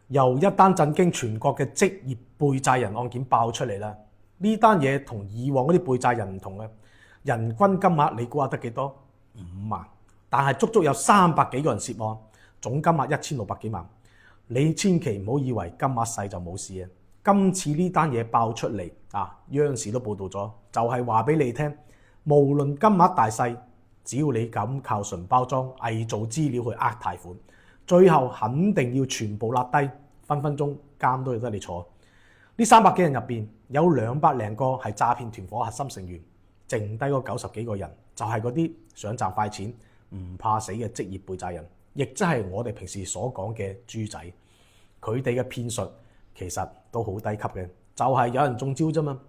由一單震驚全國嘅職業背債人案件爆出嚟啦！呢單嘢同以往嗰啲背債人唔同嘅，人均金額你估下得幾多？5萬，但係足足有300幾個人涉案，總金額1600幾萬。你千祈唔好以為金額細就冇事啊！今次呢單嘢爆出嚟央視都報導咗，就係話俾你聽，無論金額大細，只要你敢靠純包裝、偽造資料去呃貸款，最後肯定要全部揦低，分分鐘監都要得你坐。呢300幾人入邊有200零個係詐騙團伙核心成員，剩低嗰90幾個人就係嗰啲想賺快錢、唔怕死嘅職業背債人，亦即係我哋平時所講嘅豬仔。佢哋嘅騙術其實都好低級嘅，就係有人中招啫嘛。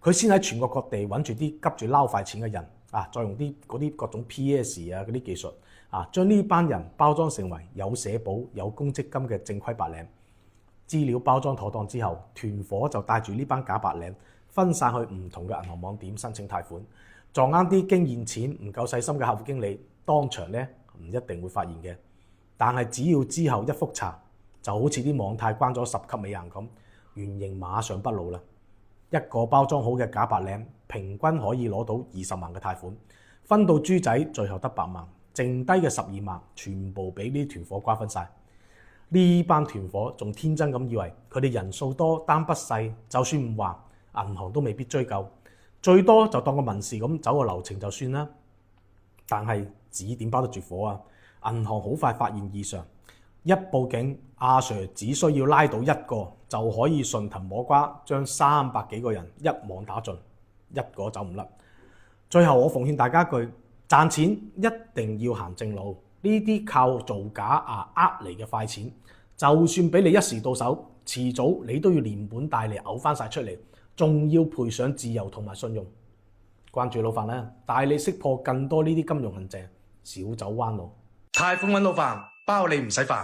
佢先喺全國各地揾住啲急住撈快錢嘅人再用啲各種 PS 嗰啲技術將呢班人包裝成為有社保、有公積金嘅正規白領。資料包裝妥當之後，團伙就帶住呢班假白領分散去唔同嘅銀行網點申請貸款，撞啱啲經驗淺唔夠細心嘅客戶經理，當場咧唔一定會發現嘅。但係只要之後一覆查，就好似啲網貸關咗10級尾硬咁，原形馬上不露啦。一個包裝好嘅假白領，平均可以攞到20萬嘅貸款，分到豬仔最後得8萬，剩低嘅12萬全部俾呢啲團伙瓜分晒。呢班團伙仲天真咁以為佢哋人數多單筆細，就算唔還，銀行都未必追究，最多就當個民事咁走個流程就算啦。但係紙點包得住火啊！銀行好快發現異常，一報警，阿 Sir 只需要拉到一個就可以順藤摸瓜，將300幾個人一網打盡，一個走唔甩。最後我奉勸大家一句：賺錢一定要行正路。呢啲靠造假呃嚟嘅快錢，就算俾你一時到手，遲早你都要連本帶利嘔翻晒出嚟，仲要賠上自由同埋信用。關注老范啦，帶你識破更多呢啲金融陷阱，少走彎路。貸款揾老范，包你唔使煩。